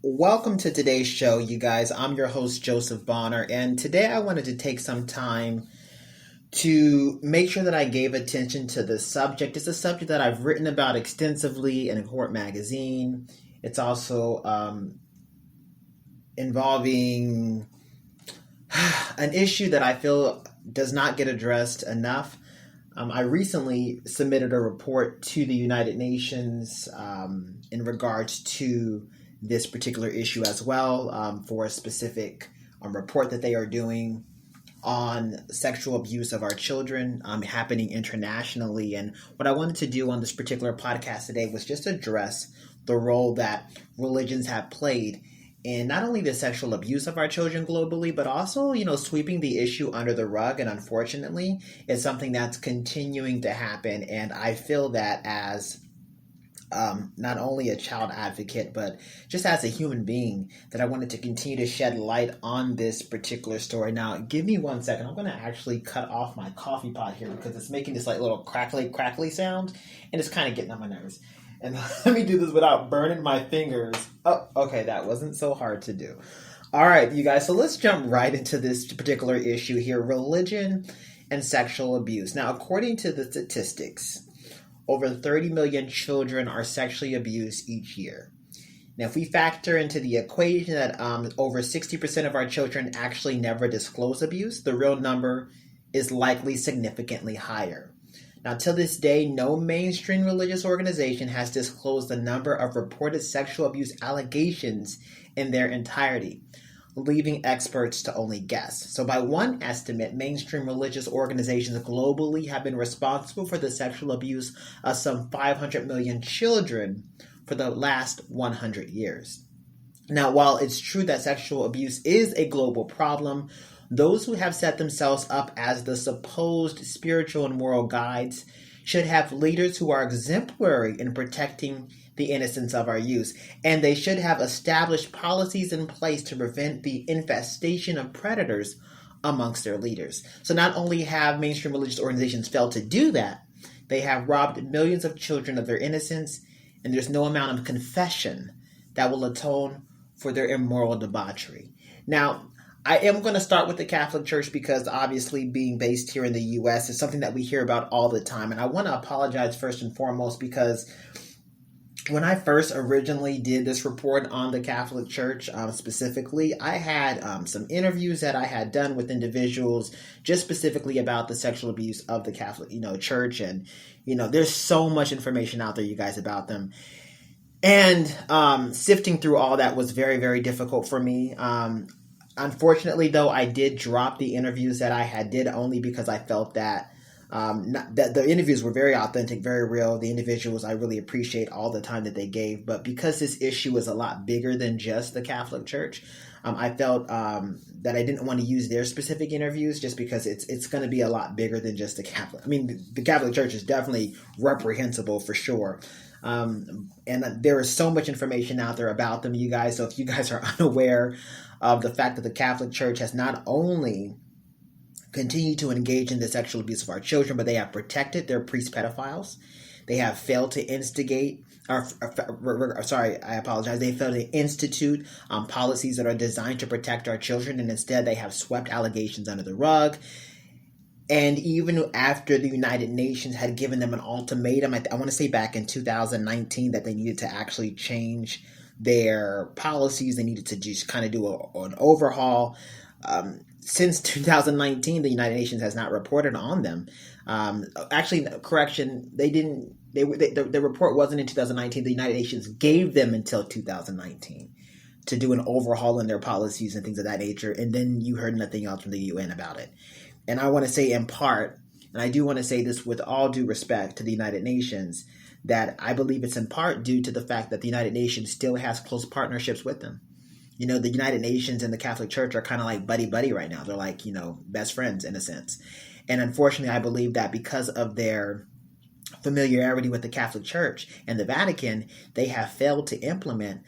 Welcome to today's show, you guys. I'm your host, Joseph Bonner, and today I wanted to take some time to make sure that I gave attention to the subject. It's a subject that I've written about extensively in Court Magazine. It's also involving an issue that I feel does not get addressed enough. I recently submitted a report to the United Nations in regards to this particular issue as well, for a specific report that they are doing on sexual abuse of our children happening internationally. And what I wanted to do on this particular podcast today was just address the role that religions have played in not only the sexual abuse of our children globally, but also, sweeping the issue under the rug. And unfortunately, it's something that's continuing to happen. And I feel that as not only a child advocate, but just as a human being, that I wanted to continue to shed light on this particular story. Now, give me 1 second. I'm going to actually cut off my coffee pot here because it's making this like little crackly sound, and it's kind of getting on my nerves. And let me do this without burning my fingers. Oh, okay, that wasn't so hard to do. All right, you guys, so let's jump right into this particular issue here, religion and sexual abuse. Now, according to the statistics, over 30 million children are sexually abused each year. Now, if we factor into the equation that over 60% of our children actually never disclose abuse, the real number is likely significantly higher. Now, to this day, no mainstream religious organization has disclosed the number of reported sexual abuse allegations in their entirety, leaving experts to only guess. So by one estimate, mainstream religious organizations globally have been responsible for the sexual abuse of some 500 million children for the last 100 years. Now, while it's true that sexual abuse is a global problem, those who have set themselves up as the supposed spiritual and moral guides should have leaders who are exemplary in protecting the innocence of our youth, and they should have established policies in place to prevent the infestation of predators amongst their leaders. So not only have mainstream religious organizations failed to do that, they have robbed millions of children of their innocence, and there's no amount of confession that will atone for their immoral debauchery. Now, I am going to start with the Catholic Church because obviously being based here in the U.S. is something that we hear about all the time. And I want to apologize first and foremost because when I first originally did this report on the Catholic Church specifically, I had some interviews that I had done with individuals just specifically about the sexual abuse of the Catholic, Church. And, there's so much information out there, you guys, about them. And sifting through all that was very, very difficult for me. Unfortunately, though, I did drop the interviews that I had did only because I felt that that the interviews were very authentic, very real. The individuals, I really appreciate all the time that they gave. But because this issue is a lot bigger than just the Catholic Church, I felt that I didn't want to use their specific interviews just because it's going to be a lot bigger than just the Catholic. I mean, the Catholic Church is definitely reprehensible for sure. And there is so much information out there about them, you guys. So if you guys are unaware of the fact that the Catholic Church has not only continued to engage in the sexual abuse of our children, but they have protected their priest pedophiles. They have failed to instigate, I apologize. They failed to institute policies that are designed to protect our children, and instead they have swept allegations under the rug. And even after the United Nations had given them an ultimatum, I want to say back in 2019, that they needed to actually change their policies. They needed to just kind of do an overhaul. Since 2019, the United Nations has not reported on them. Actually, correction, they didn't. The report wasn't in 2019. The United Nations gave them until 2019 to do an overhaul in their policies and things of that nature. And then you heard nothing else from the UN about it. And I want to say in part, and I do want to say this with all due respect to the United Nations, that I believe it's in part due to the fact that the United Nations still has close partnerships with them. The United Nations and the Catholic Church are kind of like buddy-buddy right now. They're like, best friends in a sense. And unfortunately, I believe that because of their familiarity with the Catholic Church and the Vatican, they have failed to implement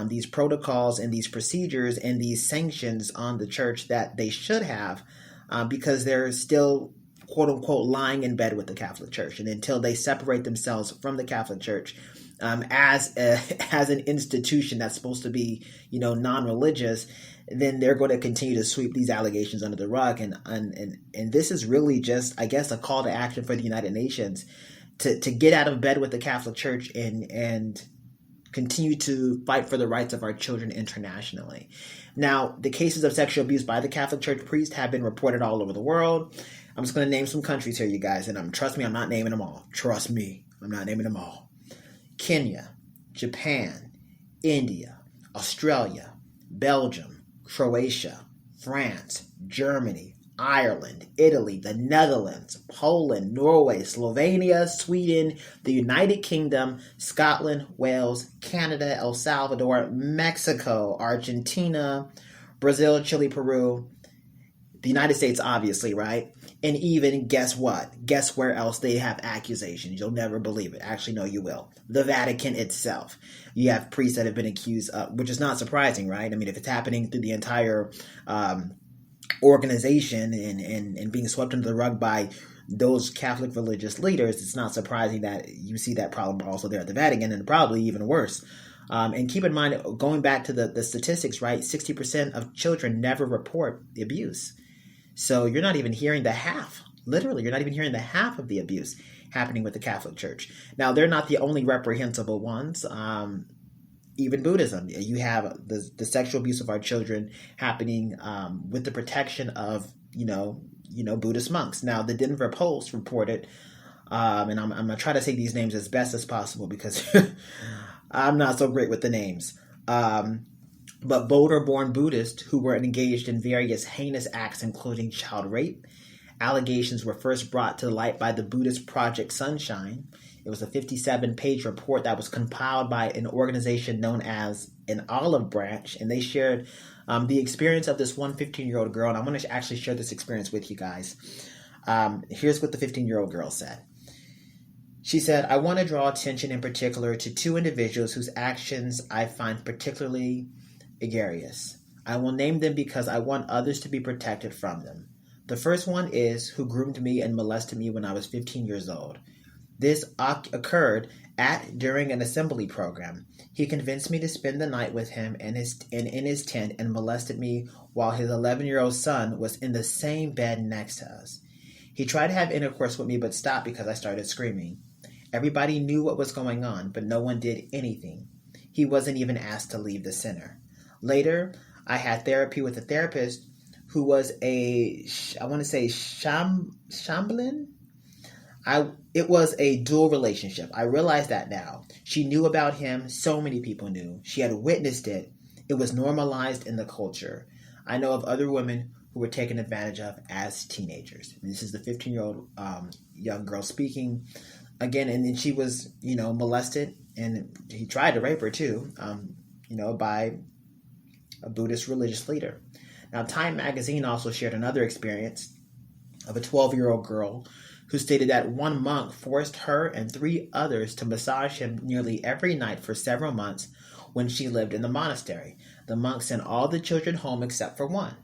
these protocols and these procedures and these sanctions on the church that they should have, because they're still, quote unquote, lying in bed with the Catholic Church. And until they separate themselves from the Catholic Church, as an institution that's supposed to be, non-religious, then they're going to continue to sweep these allegations under the rug. And this is really just, I guess, a call to action for the United Nations to get out of bed with the Catholic Church and continue to fight for the rights of our children internationally. Now, the cases of sexual abuse by the Catholic Church priests have been reported all over the world. I'm just going to name some countries here, you guys, and trust me, I'm not naming them all. Trust me, I'm not naming them all. Kenya, Japan, India, Australia, Belgium, Croatia, France, Germany, Ireland, Italy, the Netherlands, Poland, Norway, Slovenia, Sweden, the United Kingdom, Scotland, Wales, Canada, El Salvador, Mexico, Argentina, Brazil, Chile, Peru, the United States, obviously, right? And even, guess what? Guess where else they have accusations? You'll never believe it. Actually, no, you will. The Vatican itself. You have priests that have been accused of, which is not surprising, right? I mean, if it's happening through the entire organization and being swept under the rug by those Catholic religious leaders, it's not surprising that you see that problem also there at the Vatican, and probably even worse. And keep in mind, going back to the statistics, right, 60% of children never report the abuse. So you're not even hearing the half. Literally, you're not even hearing the half of the abuse happening with the Catholic Church. Now, they're not the only reprehensible ones. Even Buddhism, you have the sexual abuse of our children happening with the protection of Buddhist monks. Now, the Denver Post reported, and I'm gonna try to say these names as best as possible because I'm not so great with the names. But Boulder-born Buddhists who were engaged in various heinous acts, including child rape. Allegations were first brought to light by the Buddhist Project Sunshine. It was a 57-page report that was compiled by an organization known as an Olive Branch, and they shared the experience of this one 15-year-old girl, and I'm going to actually share this experience with you guys. Here's what the 15-year-old girl said. She said, "I want to draw attention in particular to two individuals whose actions I find particularly egregious. I will name them because I want others to be protected from them. The first one is who groomed me and molested me when I was 15 years old. This occurred during an assembly program. He convinced me to spend the night with him in his tent and molested me while his 11-year-old son was in the same bed next to us. He tried to have intercourse with me but stopped because I started screaming. Everybody knew what was going on, but no one did anything. He wasn't even asked to leave the center. Later, I had therapy with a therapist who was Shambhalin. It was a dual relationship. I realize that now. She knew about him. So many people knew. She had witnessed it. It was normalized in the culture. I know of other women who were taken advantage of as teenagers." And this is the 15-year-old young girl speaking again. And then she was, molested, and he tried to rape her too, by a Buddhist religious leader. Now, Time magazine also shared another experience of a 12-year-old girl who stated that one monk forced her and 3 others to massage him nearly every night for several months when she lived in the monastery. The monk sent all the children home except for one,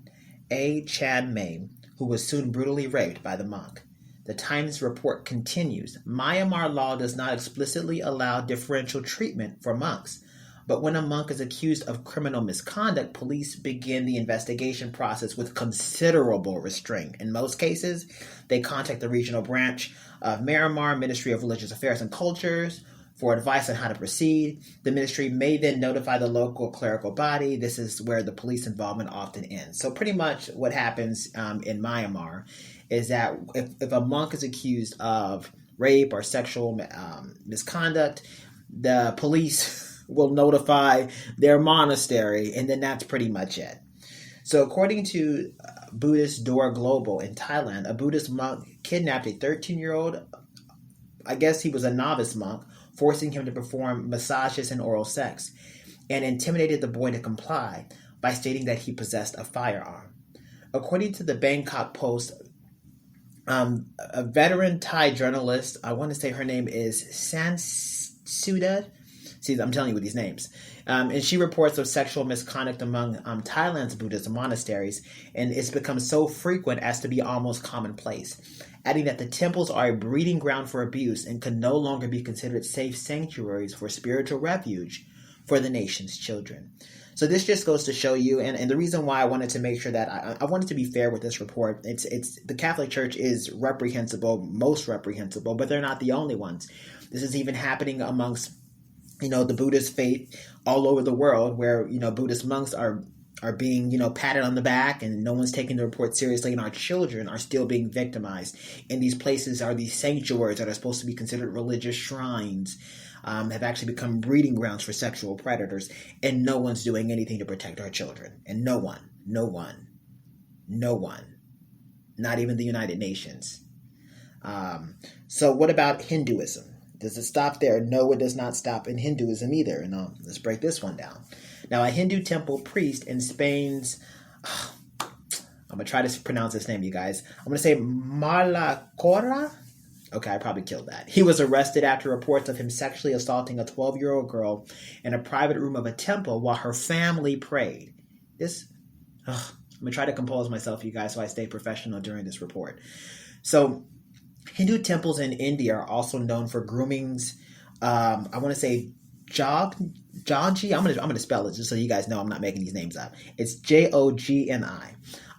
A. Chan May, who was soon brutally raped by the monk. The Times report continues, Myanmar law does not explicitly allow differential treatment for monks. But when a monk is accused of criminal misconduct, police begin the investigation process with considerable restraint. In most cases, they contact the regional branch of Myanmar Ministry of Religious Affairs and Cultures for advice on how to proceed. The ministry may then notify the local clerical body. This is where the police involvement often ends. So pretty much what happens in Myanmar is that if a monk is accused of rape or sexual misconduct, the police will notify their monastery, and then that's pretty much it. So according to Buddhist Door Global in Thailand, a Buddhist monk kidnapped a 13-year-old, I guess he was a novice monk, forcing him to perform massages and oral sex, and intimidated the boy to comply by stating that he possessed a firearm. According to the Bangkok Post, a veteran Thai journalist, I want to say her name is Sansuda See, I'm telling you with these names. And she reports of sexual misconduct among Thailand's Buddhist monasteries, and it's become so frequent as to be almost commonplace, adding that the temples are a breeding ground for abuse and can no longer be considered safe sanctuaries for spiritual refuge for the nation's children. So this just goes to show you, and the reason why I wanted to make sure that I wanted to be fair with this report, it's the Catholic Church is reprehensible, most reprehensible, but they're not the only ones. This is even happening amongst, the Buddhist faith all over the world, where, Buddhist monks are being, patted on the back, and no one's taking the report seriously, and our children are still being victimized. And these places are these sanctuaries that are supposed to be considered religious shrines, have actually become breeding grounds for sexual predators, and no one's doing anything to protect our children. And no one, not even the United Nations. So what about Hinduism? Does it stop there? No, it does not stop in Hinduism either. And let's break this one down. Now, a Hindu temple priest in Spain's, I'm going to try to pronounce this name, you guys. I'm going to say Malacora. Okay, I probably killed that. He was arrested after reports of him sexually assaulting a 12-year-old girl in a private room of a temple while her family prayed. I'm going to try to compose myself, you guys, so I stay professional during this report. So, Hindu temples in India are also known for groomings. I want to say Jogni. I'm gonna spell it just so you guys know I'm not making these names up. It's Jogni.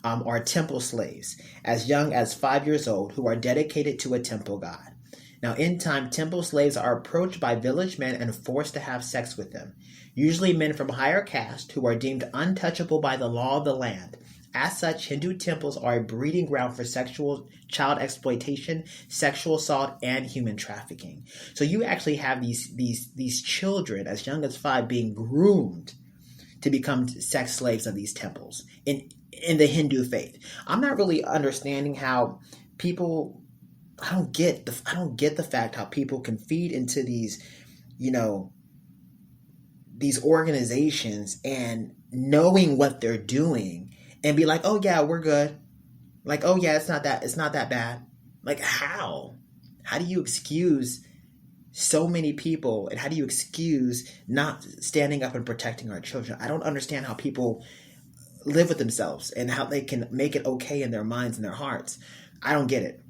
Are temple slaves as young as 5 years old who are dedicated to a temple god. Now, in time, temple slaves are approached by village men and forced to have sex with them, usually men from higher caste who are deemed untouchable by the law of the land. As such, Hindu temples are a breeding ground for sexual child exploitation, sexual assault, and human trafficking. So you actually have these children as young as 5 being groomed to become sex slaves of these temples in the Hindu faith. I'm not really understanding how people. I don't get the fact how people can feed into these, these organizations and knowing what they're doing and be like, oh yeah, we're good. Like, oh yeah, it's not that bad. Like, how do you excuse so many people, and how do you excuse not standing up and protecting our children? I don't understand how people live with themselves and how they can make it okay in their minds and their hearts. I don't get it.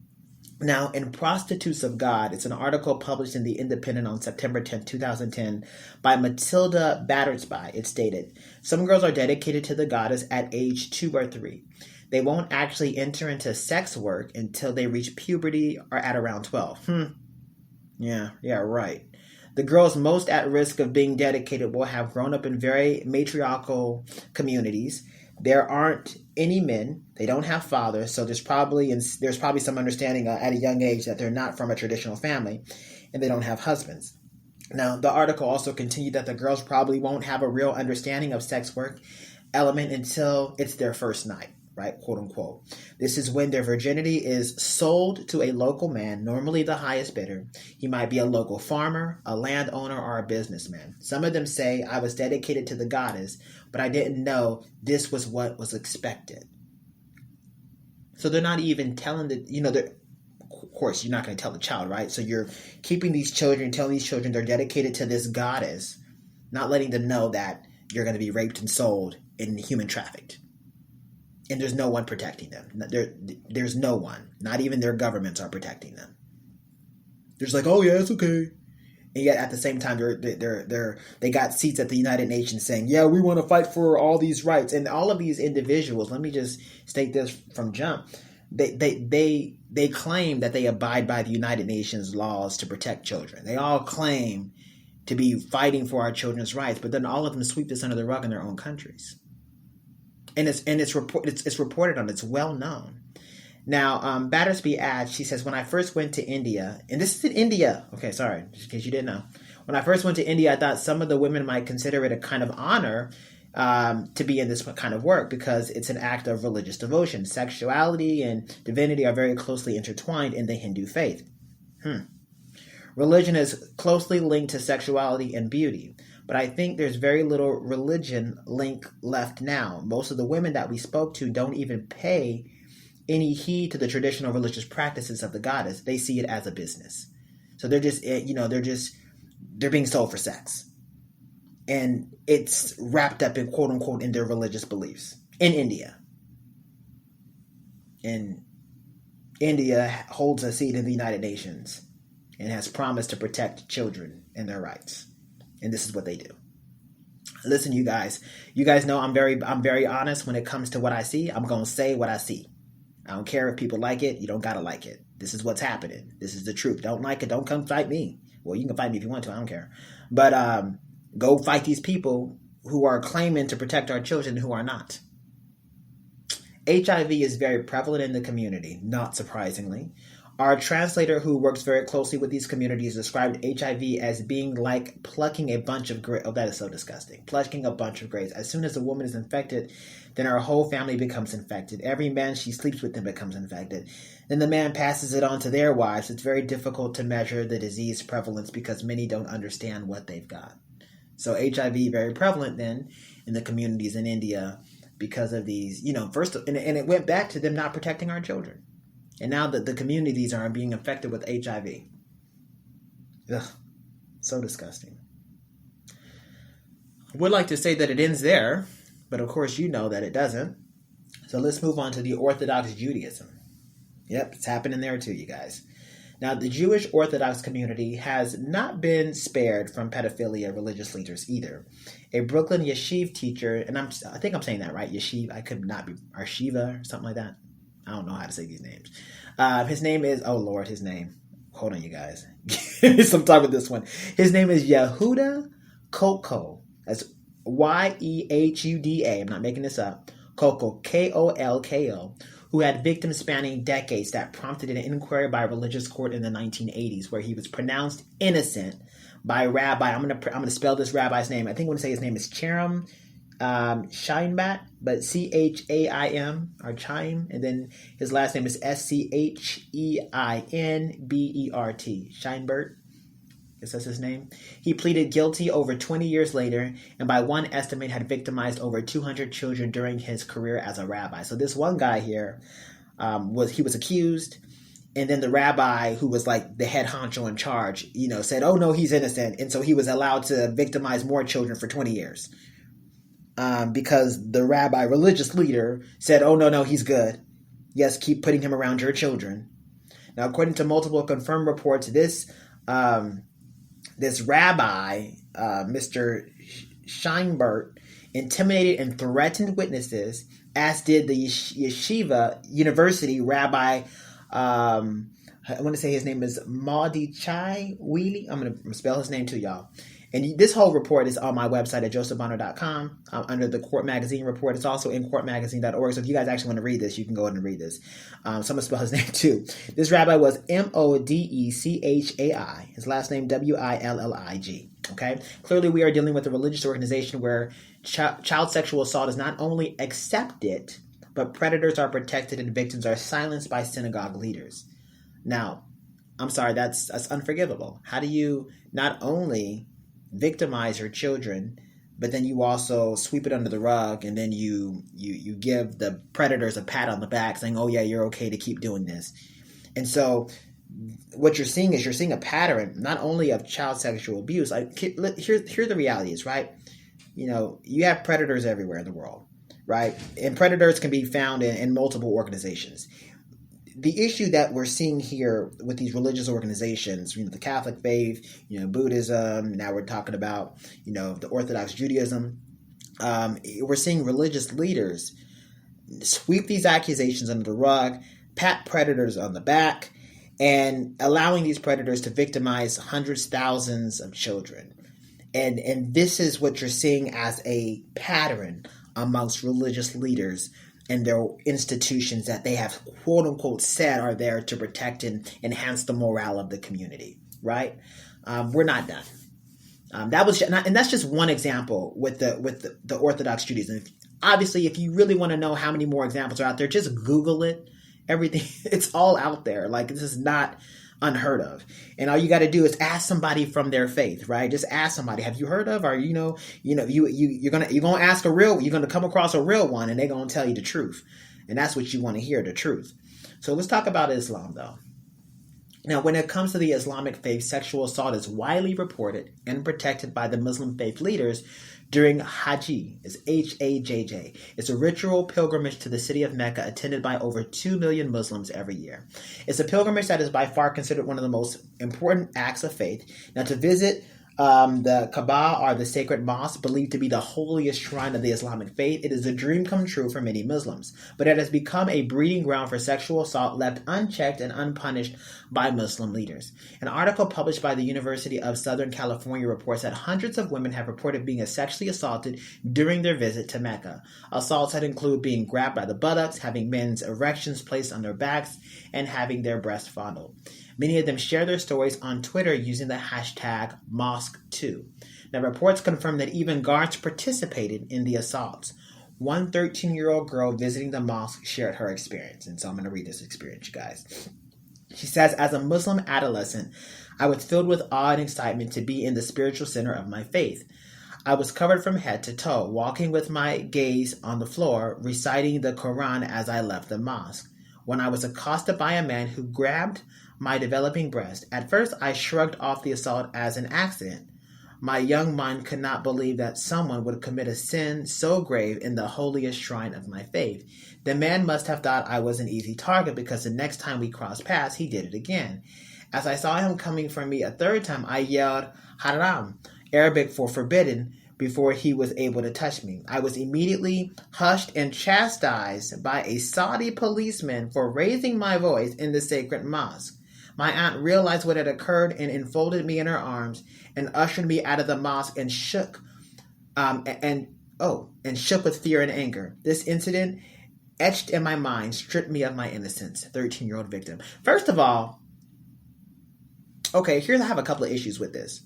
Now, in Prostitutes of God, it's an article published in The Independent on September 10, 2010 by Matilda Battersby. It stated, some girls are dedicated to the goddess at age 2 or 3. They won't actually enter into sex work until they reach puberty or at around 12. Yeah, right. The girls most at risk of being dedicated will have grown up in very matriarchal communities. There aren't any men. They don't have fathers, so there's probably some understanding at a young age that they're not from a traditional family, and they don't have husbands. Now, the article also continued that the girls probably won't have a real understanding of sex work element until it's their first night, right? Quote unquote. This is when their virginity is sold to a local man, normally the highest bidder. He might be a local farmer, a landowner, or a businessman. Some of them say, I was dedicated to the goddess, but I didn't know this was what was expected. So they're not even telling of course, you're not going to tell the child, right? So you're keeping these children, telling these children they're dedicated to this goddess, not letting them know that you're going to be raped and sold and human trafficked. And there's no one protecting them. There's no one. Not even their governments are protecting them. They're just like, oh yeah, it's okay. And yet at the same time, they got seats at the United Nations saying, yeah, we want to fight for all these rights. And all of these individuals, let me just state this from jump. They claim that they abide by the United Nations laws to protect children. They all claim to be fighting for our children's rights, but then all of them sweep this under the rug in their own countries. And it's reported on. It's well known. Now, Battersby adds, she says, when I first went to India, and this is in India. Okay, sorry, just in case you didn't know. When I first went to India, I thought some of the women might consider it a kind of honor to be in this kind of work because it's an act of religious devotion. Sexuality and divinity are very closely intertwined in the Hindu faith. Religion is closely linked to sexuality and beauty. But I think there's very little religion link left now. Most of the women that we spoke to don't even pay any heed to the traditional religious practices of the goddess. They see it as a business. So they're just, they're being sold for sex. and it's wrapped up in quote unquote in their religious beliefs in India. And India holds a seat in the United Nations and has promised to protect children and their rights. And this is what they do. Listen, you guys know I'm very honest when it comes to what I see. I'm going to say what I see. I don't care if people like it. You don't got to like it. This is what's happening. This is the truth. Don't like it. Don't come fight me. Well, you can fight me if you want to. I don't care. But go fight these people who are claiming to protect our children who are not. HIV is very prevalent in the community, not surprisingly. Our translator who works very closely with these communities described HIV as being like plucking a bunch of grapes. Oh, that is so disgusting. Plucking a bunch of grapes. As soon as a woman is infected, then her whole family becomes infected. Every man she sleeps with then becomes infected. Then the man passes it on to their wives. It's very difficult to measure the disease prevalence because many don't understand what they've got. So HIV very prevalent then in the communities in India because of these, first, and it went back to them not protecting our children. And now that the communities are being infected with HIV. Ugh, so disgusting. I would like to say that it ends there, but of course you know that it doesn't. So let's move on to the Orthodox Judaism. Yep, it's happening there too, you guys. Now, the Jewish Orthodox community has not been spared from pedophilia religious leaders either. A Brooklyn yeshiv teacher, and I think I'm saying that right, yeshiv, I could not be, Arshiva or something like that. I don't know how to say these names. His name is, his name. Hold on, you guys. Some time with this one. His name is Yehuda Kolko. That's Yehuda. I'm not making this up. Kolko, Kolko, who had victims spanning decades that prompted an inquiry by a religious court in the 1980s where he was pronounced innocent by a rabbi. I'm gonna spell this rabbi's name. I think I'm going to say his name is Chaim Scheinbat, but Chaim or Chaim, and then his last name is Scheinbert. Scheinbert. Guess that's his name. He pleaded guilty over 20 years later, and by one estimate had victimized over 200 children during his career as a rabbi. So this one guy here was accused, and then the rabbi who was like the head honcho in charge, said, "Oh no, he's innocent," and so he was allowed to victimize more children for 20 years. Because the rabbi religious leader said, "Oh, no, he's good. Yes, keep putting him around your children." Now, according to multiple confirmed reports, this rabbi, Mr. Scheinbert, intimidated and threatened witnesses, as did the Yeshiva University rabbi, I want to say his name is Mordechai Wheely. I'm going to spell his name to y'all. And this whole report is on my website at josephbonner.com under the Court Magazine report. It's also in courtmagazine.org. So if you guys actually want to read this, you can go ahead and read this. So I'm going to spell his name too. This rabbi was Modechai. His last name Willig. Okay. Clearly we are dealing with a religious organization where child sexual assault is not only accepted, but predators are protected and victims are silenced by synagogue leaders. Now, I'm sorry, that's unforgivable. How do you not only victimize your children, but then you also sweep it under the rug, and then you give the predators a pat on the back saying, "Oh yeah, you're okay to keep doing this." And so what you're seeing is a pattern not only of child sexual abuse. Here the reality is, right? You have predators everywhere in the world, right? And predators can be found in multiple organizations. The issue that we're seeing here with these religious organizations, the Catholic faith, Buddhism, now we're talking about, the Orthodox Judaism. We're seeing religious leaders sweep these accusations under the rug, pat predators on the back, and allowing these predators to victimize hundreds, thousands of children. And this is what you're seeing as a pattern amongst religious leaders and their institutions that they have, quote unquote, said are there to protect and enhance the morale of the community, right? We're not done. And that's just one example with the Orthodox Judaism. Obviously, if you really want to know how many more examples are out there, just Google it. Everything, it's all out there. Like, this is not unheard of. And all you got to do is ask somebody from their faith, right? Just ask somebody, have you heard of, or you're going to ask you're going to come across a real one, and they're going to tell you the truth. And that's what you want to hear, the truth. So let's talk about Islam though. Now, when it comes to the Islamic faith, sexual assault is widely reported and protected by the Muslim faith leaders during Hajj. It's Hajj. It's a ritual pilgrimage to the city of Mecca attended by over 2 million Muslims every year. It's a pilgrimage that is by far considered one of the most important acts of faith. Now, to visit the Kaaba, or the sacred mosque, believed to be the holiest shrine of the Islamic faith, it is a dream come true for many Muslims. But it has become a breeding ground for sexual assault left unchecked and unpunished by Muslim leaders. An article published by the University of Southern California reports that hundreds of women have reported being sexually assaulted during their visit to Mecca. Assaults that include being grabbed by the buttocks, having men's erections placed on their backs, and having their breasts fondled. Many of them share their stories on Twitter using the hashtag Mosque2. Now, reports confirm that even guards participated in the assaults. One 13-year-old girl visiting the mosque shared her experience, and so I'm going to read this experience, you guys. She says, as a Muslim adolescent, I was filled with awe and excitement to be in the spiritual center of my faith. I was covered from head to toe, walking with my gaze on the floor, reciting the Quran as I left the mosque, when I was accosted by a man who grabbed my developing breast. At first, I shrugged off the assault as an accident. My young mind could not believe that someone would commit a sin so grave in the holiest shrine of my faith. The man must have thought I was an easy target, because the next time we crossed paths, he did it again. As I saw him coming for me a third time, I yelled haram, Arabic for forbidden, before he was able to touch me. I was immediately hushed and chastised by a Saudi policeman for raising my voice in the sacred mosque. My aunt realized what had occurred and enfolded me in her arms and ushered me out of the mosque and shook with fear and anger. This incident, etched in my mind, stripped me of my innocence. 13-year-old victim. First of all, okay, I have a couple of issues with this.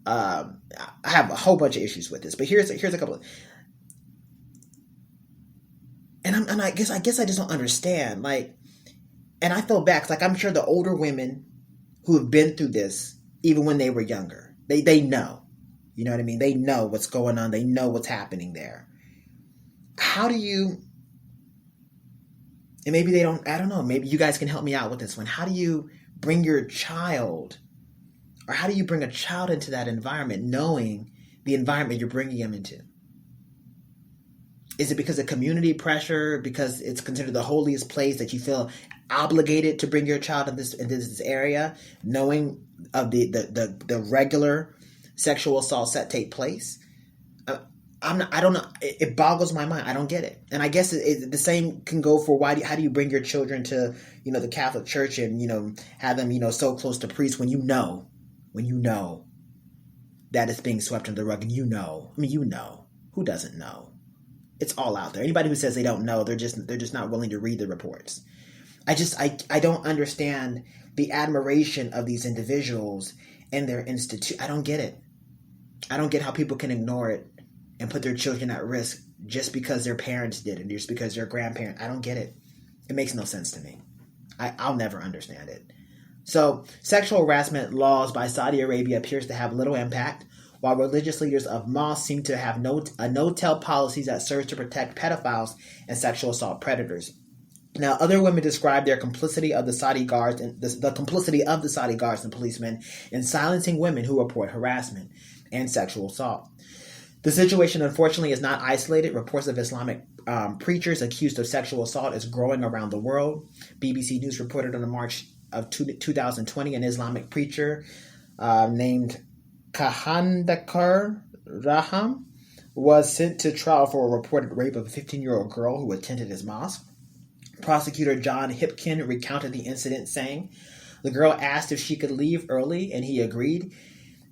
I have a whole bunch of issues with this, but here's a couple of, and I guess I just don't understand, like. And I feel bad, 'cause, like, I'm sure the older women who have been through this, even when they were younger, they know. You know what I mean? They know what's going on. They know what's happening there. How do you, and maybe they don't, I don't know, maybe you guys can help me out with this one. How do you bring your child, or how do you bring a child into that environment, knowing the environment you're bringing them into? Is it because of community pressure, because it's considered the holiest place, that you feel obligated to bring your child in this area, knowing of the regular sexual assaults that take place? I don't know. It boggles my mind. I don't get it. And I guess the same can go for how do you bring your children to, the Catholic Church and, have them, so close to priests when you know that it's being swept under the rug, and who doesn't know? It's all out there. Anybody who says they don't know, they're just not willing to read the reports. I don't understand the admiration of these individuals and their institute. I don't get it. I don't get how people can ignore it and put their children at risk just because their parents did it, just because their grandparents. I don't get it. It makes no sense to me. I'll never understand it. So, sexual harassment laws by Saudi Arabia appears to have little impact, while religious leaders of mosques seem to have no-tell policies that serve to protect pedophiles and sexual assault predators. Now, other women describe their complicity of the Saudi guards and the complicity of the Saudi guards and policemen in silencing women who report harassment and sexual assault. The situation, unfortunately, is not isolated. Reports of Islamic preachers accused of sexual assault is growing around the world. BBC News reported on March of 2020, an Islamic preacher named Kahandakar Raham was sent to trial for a reported rape of a 15-year-old girl who attended his mosque. Prosecutor John Hipkin recounted the incident, saying, the girl asked if she could leave early, and he agreed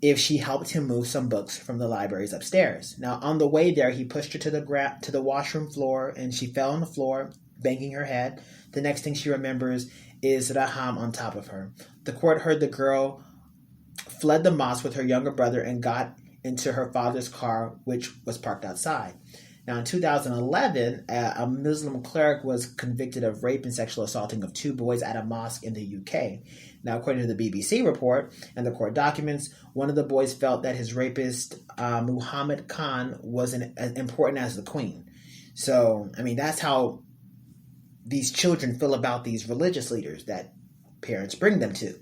if she helped him move some books from the libraries upstairs. Now, on the way there, he pushed her to the washroom floor, and she fell on the floor, banging her head. The next thing she remembers is Raham on top of her. The court heard the girl fled the mosque with her younger brother and got into her father's car, which was parked outside. Now, in 2011, a Muslim cleric was convicted of rape and sexual assaulting of 2 boys at a mosque in the UK. Now, according to the BBC report and the court documents, one of the boys felt that his rapist, Muhammad Khan, wasn't as important as the Queen. So, I mean, that's how these children feel about these religious leaders that parents bring them to.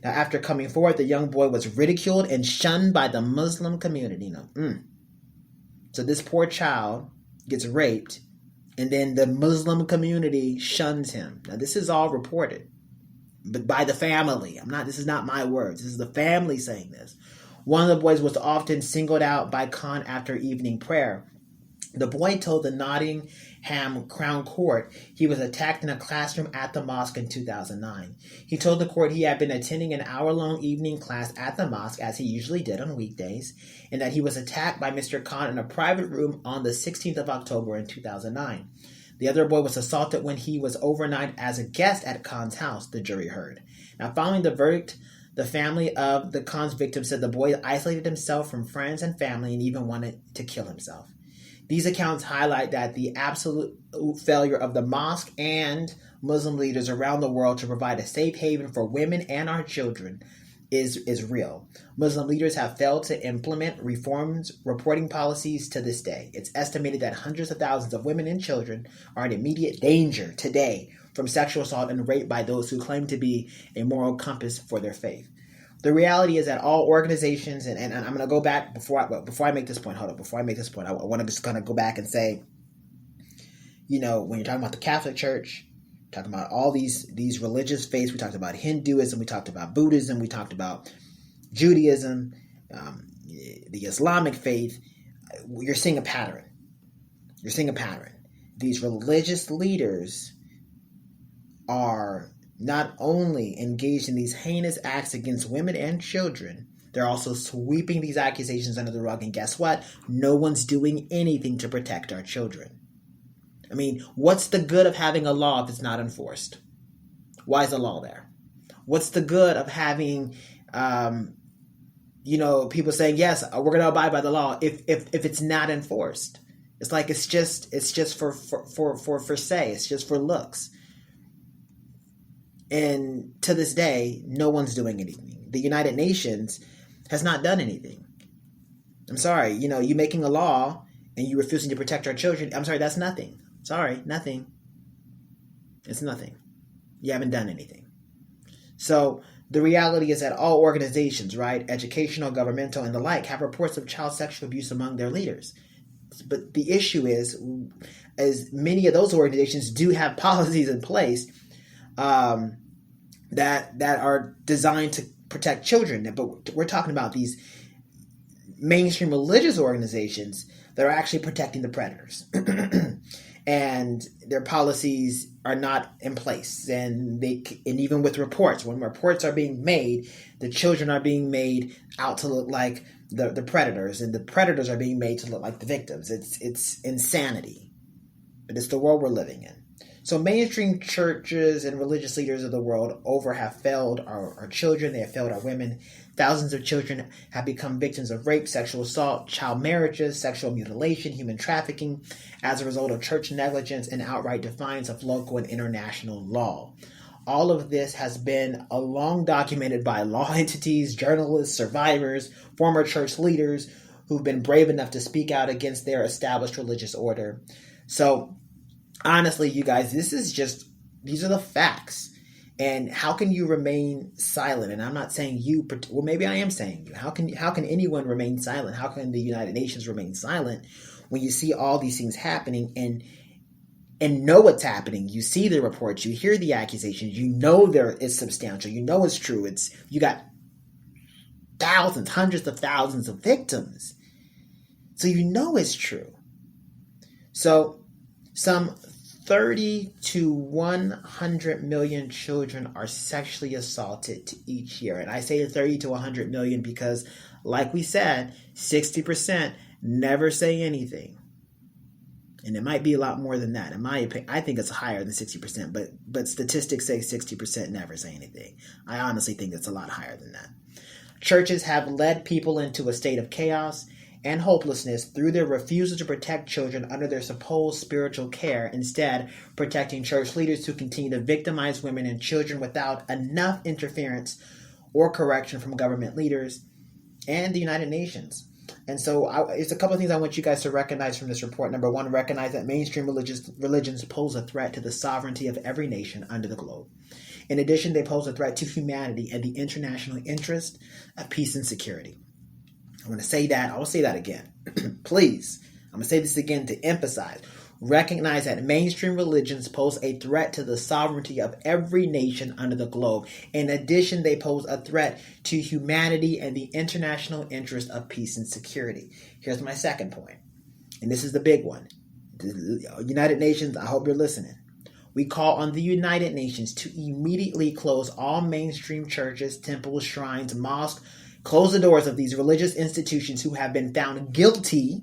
Now, after coming forward, the young boy was ridiculed and shunned by the Muslim community. So this poor child gets raped, and then the Muslim community shuns him. Now, this is all reported, but by the family. This is not my words. This is the family saying this. One of the boys was often singled out by Khan after evening prayer. The boy told the Nottingham Crown Court he was attacked in a classroom at the mosque in 2009. He told the court he had been attending an hour-long evening class at the mosque, as he usually did on weekdays, and that he was attacked by Mr. Khan in a private room on the 16th of October in 2009. The other boy was assaulted when he was overnight as a guest at Khan's house, the jury heard. Now, following the verdict, the family of the Khan's victim said the boy isolated himself from friends and family and even wanted to kill himself. These accounts highlight that the absolute failure of the mosque and Muslim leaders around the world to provide a safe haven for women and our children is real. Muslim leaders have failed to implement reforms reporting policies to this day. It's estimated that hundreds of thousands of women and children are in immediate danger today from sexual assault and rape by those who claim to be a moral compass for their faith. The reality is that all organizations, and I'm going to go back before I make this point. Hold up, before I make this point, I want to just kind of go back and say, when you're talking about the Catholic Church, talking about all these religious faiths, we talked about Hinduism, we talked about Buddhism, we talked about Judaism, the Islamic faith. You're seeing a pattern. These religious leaders are not only engaged in these heinous acts against women and children, they're also sweeping these accusations under the rug. And guess what? No one's doing anything to protect our children. What's the good of having a law if it's not enforced? Why is the law there? What's the good of having, people saying, yes, we're going to abide by the law if it's not enforced? It's like it's just for say. It's just for looks. And to this day, no one's doing anything. The United Nations has not done anything. I'm sorry, you making a law and you refusing to protect our children. I'm sorry, that's nothing. Sorry, nothing. It's nothing. You haven't done anything. So the reality is that all organizations, right, educational, governmental, and the like, have reports of child sexual abuse among their leaders. But the issue is many of those organizations do have policies in place that are designed to protect children. But we're talking about these mainstream religious organizations that are actually protecting the predators. And their policies are not in place. And even with reports, when reports are being made, the children are being made out to look like the predators, and the predators are being made to look like the victims. It's insanity. But it's the world we're living in. So mainstream churches and religious leaders of the world over have failed our children. They have failed our women. Thousands of children have become victims of rape, sexual assault, child marriages, sexual mutilation, human trafficking as a result of church negligence and outright defiance of local and international law. All of this has been long documented by law entities, journalists, survivors, former church leaders who've been brave enough to speak out against their established religious order. So honestly, you guys, these are the facts. And how can you remain silent? And I'm not saying you, well, maybe I am saying you. How can anyone remain silent? How can the United Nations remain silent when you see all these things happening and know what's happening? You see the reports, you hear the accusations, you know there is substantial, you know it's true. You got thousands, hundreds of thousands of victims. So you know it's true. So some 30 to 100 million children are sexually assaulted each year. And I say 30 to 100 million because, like we said, 60% never say anything. And it might be a lot more than that. In my opinion, I think it's higher than 60%, but statistics say 60% never say anything. I honestly think it's a lot higher than that. Churches have led people into a state of chaos and hopelessness through their refusal to protect children under their supposed spiritual care, instead protecting church leaders who continue to victimize women and children without enough interference or correction from government leaders and the United Nations. And so it's a couple of things I want you guys to recognize from this report. Number one, recognize that mainstream religions pose a threat to the sovereignty of every nation under the globe. In addition, they pose a threat to humanity and the international interest of peace and security. I'm going to say that. I will say that again. Please. I'm going to say this again to emphasize. Recognize that mainstream religions pose a threat to the sovereignty of every nation under the globe. In addition, they pose a threat to humanity and the international interest of peace and security. Here's my second point, and this is the big one. The United Nations, I hope you're listening. We call on the United Nations to immediately close all mainstream churches, temples, shrines, mosques, close the doors of these religious institutions who have been found guilty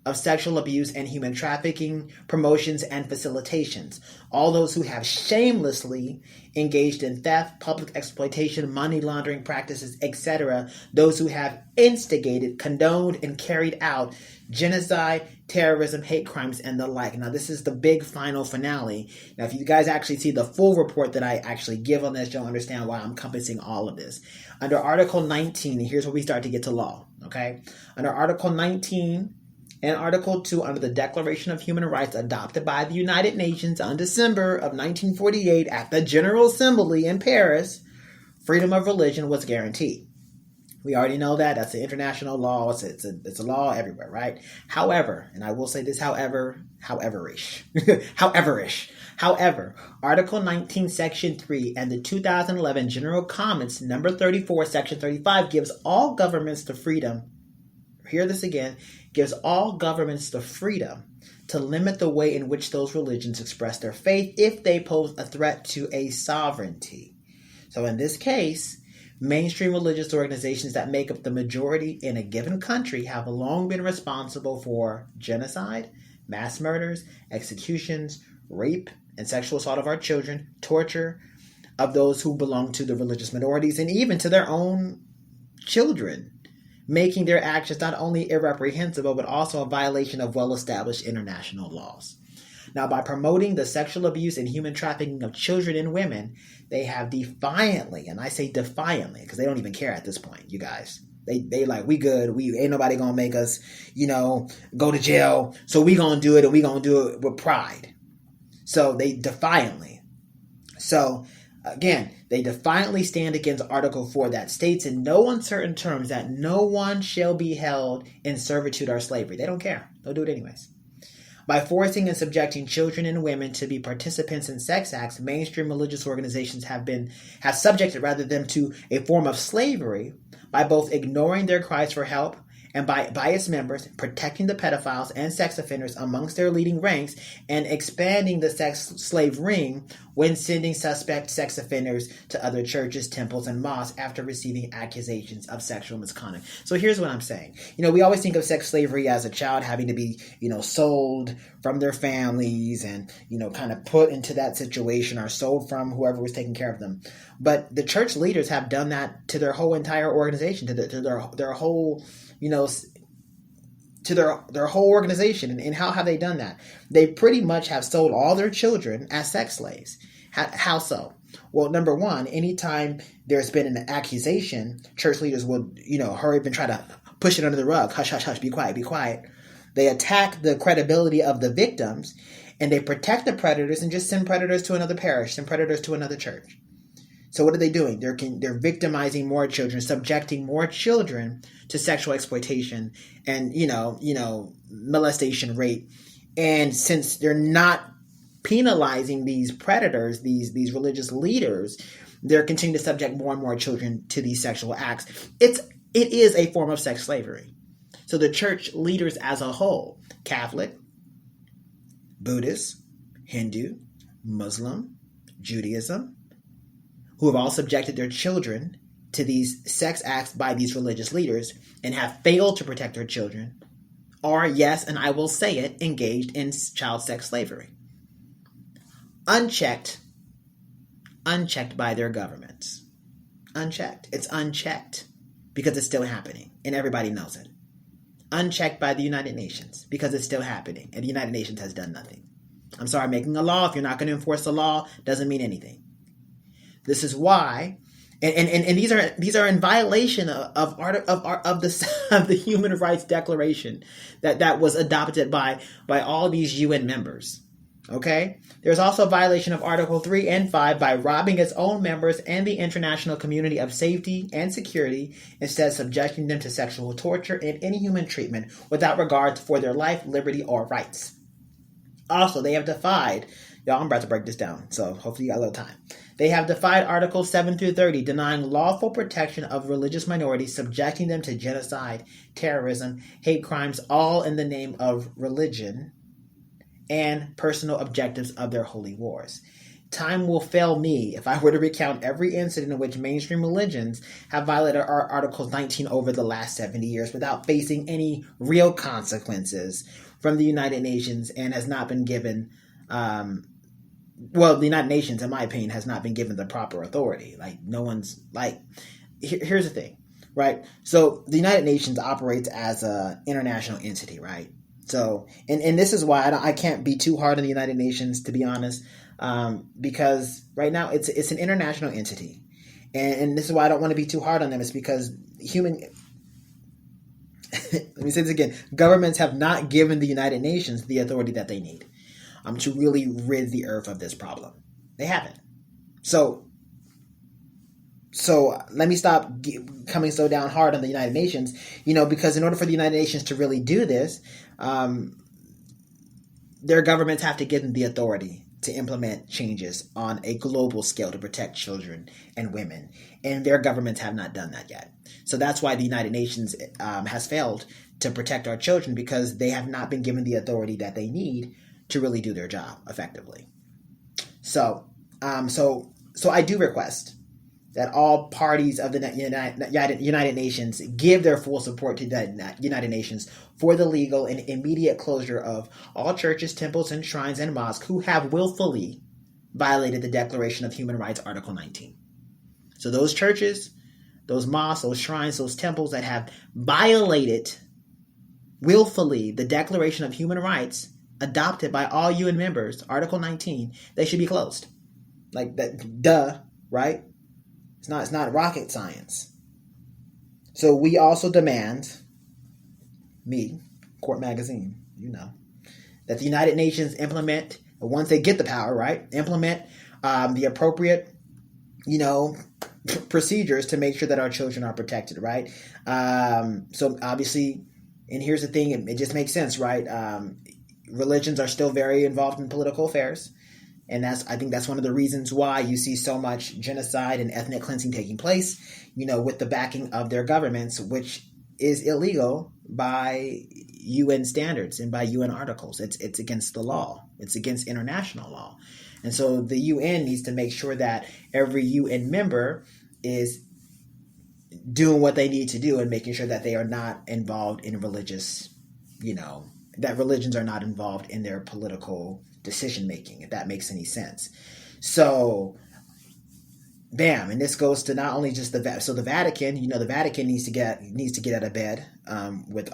of sexual abuse and human trafficking, promotions, and facilitations. All those who have shamelessly engaged in theft, public exploitation, money laundering practices, etc. Those who have instigated, condoned, and carried out genocide, terrorism, hate crimes, and the like. Now, this is the big final finale. Now, if you guys actually see the full report that I actually give on this, you'll understand why I'm encompassing all of this. Under Article 19, and here's where we start to get to law, okay? Under Article 19, and Article 2 under the Declaration of Human Rights adopted by the United Nations on December of 1948 at the General Assembly in Paris, freedom of religion was guaranteed. We already know that. That's the international law. It's a law everywhere, right? However, and I will say this, however-ish. However, Article 19, Section 3 and the 2011 General Comments, number 34, Section 35 gives all governments the freedom, hear this again, gives all governments the freedom to limit the way in which those religions express their faith if they pose a threat to a sovereignty. So in this case, mainstream religious organizations that make up the majority in a given country have long been responsible for genocide, mass murders, executions, rape, and sexual assault of our children, torture of those who belong to the religious minorities, and even to their own children, making their actions not only irreprehensible, but also a violation of well-established international laws. Now, by promoting the sexual abuse and human trafficking of children and women, they have defiantly, and I say defiantly, because they don't even care at this point, you guys. They like, we good, we ain't nobody gonna make us, go to jail, so we gonna do it, and we gonna do it with pride. So they defiantly. So again, they defiantly stand against Article 4 that states in no uncertain terms that no one shall be held in servitude or slavery. They don't care. They'll do it anyways. By forcing and subjecting children and women to be participants in sex acts, mainstream religious organizations have subjected them to a form of slavery by both ignoring their cries for help and by its members, protecting the pedophiles and sex offenders amongst their leading ranks, and expanding the sex slave ring when sending suspect sex offenders to other churches, temples, and mosques after receiving accusations of sexual misconduct. So here's what I'm saying. We always think of sex slavery as a child having to be, sold from their families and, kind of put into that situation or sold from whoever was taking care of them. But the church leaders have done that to their whole entire organization, to their whole to their whole organization. And how have they done that? They pretty much have sold all their children as sex slaves. How so? Well, number one, anytime there's been an accusation, church leaders would, hurry up and try to push it under the rug. Hush, hush, hush, be quiet, be quiet. They attack the credibility of the victims, and they protect the predators and just send predators to another parish, send predators to another church. So what are they doing? They're victimizing more children, subjecting more children to sexual exploitation and, molestation, rape. And since they're not penalizing these predators, these religious leaders, they're continuing to subject more and more children to these sexual acts. It is a form of sex slavery. So the church leaders as a whole, Catholic, Buddhist, Hindu, Muslim, Judaism, who have all subjected their children to these sex acts by these religious leaders and have failed to protect their children, are, yes, and I will say it, engaged in child sex slavery. Unchecked by their governments. Unchecked. It's unchecked because it's still happening and everybody knows it. Unchecked by the United Nations because it's still happening and the United Nations has done nothing. I'm sorry, making a law, if you're not going to enforce the law, doesn't mean anything. This is why, and these are in violation of the Human Rights Declaration that was adopted by all these UN members. Okay? There's also a violation of Article 3 and 5 by robbing its own members and the international community of safety and security, instead subjecting them to sexual torture and inhuman treatment without regard for their life, liberty, or rights. Also, they have defied, y'all, I'm about to break this down, so hopefully you got a little time. They have defied Articles 7 through 30, denying lawful protection of religious minorities, subjecting them to genocide, terrorism, hate crimes, all in the name of religion and personal objectives of their holy wars. Time will fail me if I were to recount every incident in which mainstream religions have violated Article 19 over the last 70 years without facing any real consequences from the United Nations, and has not been given, the United Nations, in my opinion, has not been given the proper authority. Like, no one's, like, here's the thing, right? So the United Nations operates as an international entity, right? So, and this is why I can't be too hard on the United Nations, to be honest, because right now it's an international entity, and this is why I don't want to be too hard on them. It's because let me say this again: governments have not given the United Nations the authority that they need to really rid the earth of this problem. They haven't. So let me stop coming so down hard on the United Nations, because in order for the United Nations to really do this, their governments have to give them the authority to implement changes on a global scale to protect children and women. And their governments have not done that yet. So that's why the United Nations has failed to protect our children, because they have not been given the authority that they need to really do their job effectively. So I do request that all parties of the United Nations give their full support to the United Nations for the legal and immediate closure of all churches, temples, and shrines and mosques who have willfully violated the Declaration of Human Rights, Article 19. So those churches, those mosques, those shrines, those temples that have violated willfully the Declaration of Human Rights adopted by all UN members, Article 19, they should be closed. Like that, duh, right? It's not rocket science. So we also demand, Court Magazine, that the United Nations implement, once they get the power, right, implement the appropriate, procedures to make sure that our children are protected, right? So obviously, and here's the thing, it just makes sense, right? Religions are still very involved in political affairs. And I think that's one of the reasons why you see so much genocide and ethnic cleansing taking place, with the backing of their governments, which is illegal by UN standards and by UN articles. It's against the law. It's against international law. And so the UN needs to make sure that every UN member is doing what they need to do and making sure that they are not involved in religious, that religions are not involved in their political decision making, if that makes any sense. So, bam, and this goes to not only just the Vatican. The Vatican needs to get out of bed with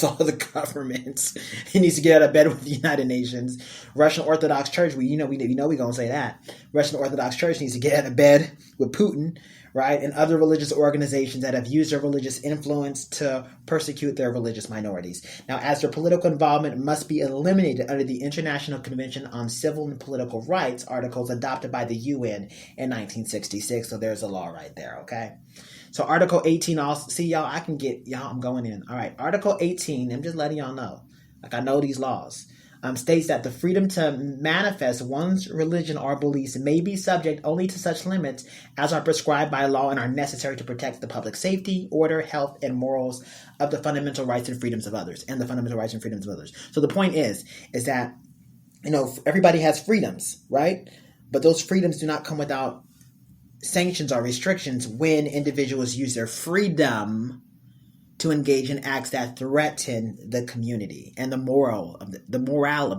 all the governments. It needs to get out of bed with the United Nations. Russian Orthodox Church, we gonna say that. Russian Orthodox Church needs to get out of bed with Putin, right, and other religious organizations that have used their religious influence to persecute their religious minorities. Now, as their political involvement must be eliminated under the International Convention on Civil and Political Rights articles adopted by the UN in 1966. So there's a law right there, okay? So Article 18, I'm going in. All right, Article 18, I'm just letting y'all know. Like, I know these laws. States that the freedom to manifest one's religion or beliefs may be subject only to such limits as are prescribed by law and are necessary to protect the public safety, order, health, and morals of the fundamental rights and freedoms of others. So the point is that, everybody has freedoms, right? But those freedoms do not come without sanctions or restrictions when individuals use their freedom to engage in acts that threaten the community and the morale of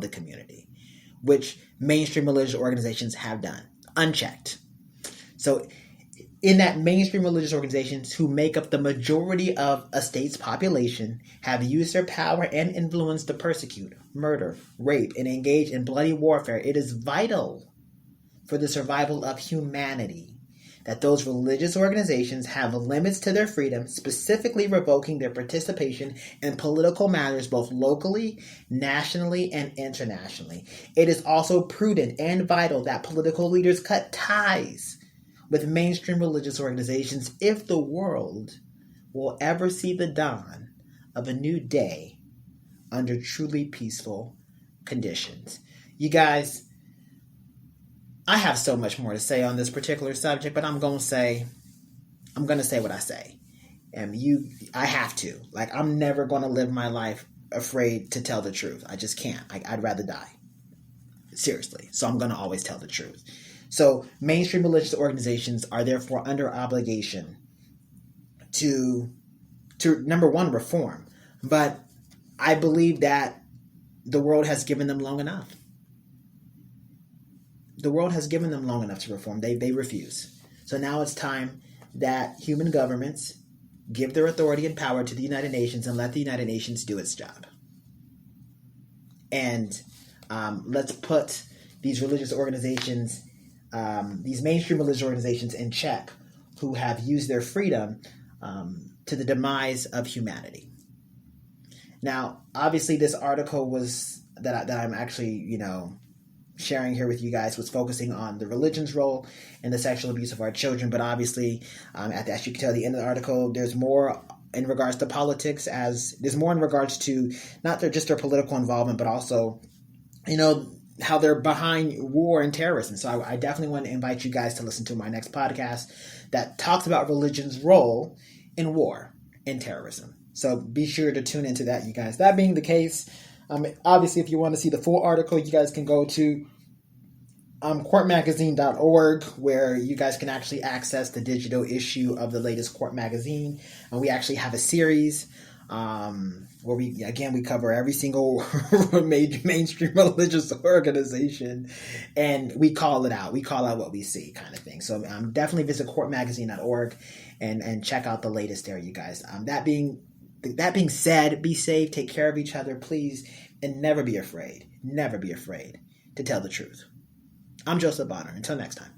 the community, which mainstream religious organizations have done, unchecked. So in that, mainstream religious organizations, who make up the majority of a state's population, have used their power and influence to persecute, murder, rape, and engage in bloody warfare. It is vital for the survival of humanity that those religious organizations have limits to their freedom, specifically revoking their participation in political matters both locally, nationally, and internationally. It is also prudent and vital that political leaders cut ties with mainstream religious organizations if the world will ever see the dawn of a new day under truly peaceful conditions. You guys, I have so much more to say on this particular subject, but I'm going to say what I say. And I have to. Like, I'm never going to live my life afraid to tell the truth. I just can't. I'd rather die. Seriously. So I'm going to always tell the truth. So mainstream religious organizations are therefore under obligation to number one, reform. But I believe that the world has given them long enough. The world has given them long enough to reform. They refuse. So now it's time that human governments give their authority and power to the United Nations and let the United Nations do its job. And let's put these religious organizations, these mainstream religious organizations in check who have used their freedom to the demise of humanity. Now, obviously, this article that I'm actually, sharing here with you guys was focusing on the religion's role in the sexual abuse of our children. But obviously, as you can tell at the end of the article, there's more in regards to politics, as there's more in regards to not just their political involvement, but also, how they're behind war and terrorism. So I definitely want to invite you guys to listen to my next podcast that talks about religion's role in war and terrorism. So be sure to tune into that, you guys. That being the case, obviously, if you want to see the full article, you guys can go to courtmagazine.org, where you guys can actually access the digital issue of the latest Court Magazine. And we actually have a series where we cover every single major mainstream religious organization, and we call it out. We call out what we see, kind of thing. So definitely visit courtmagazine.org and check out the latest there, you guys. That being said, be safe, take care of each other, please, and never be afraid to tell the truth. I'm Joseph Bonner. Until next time.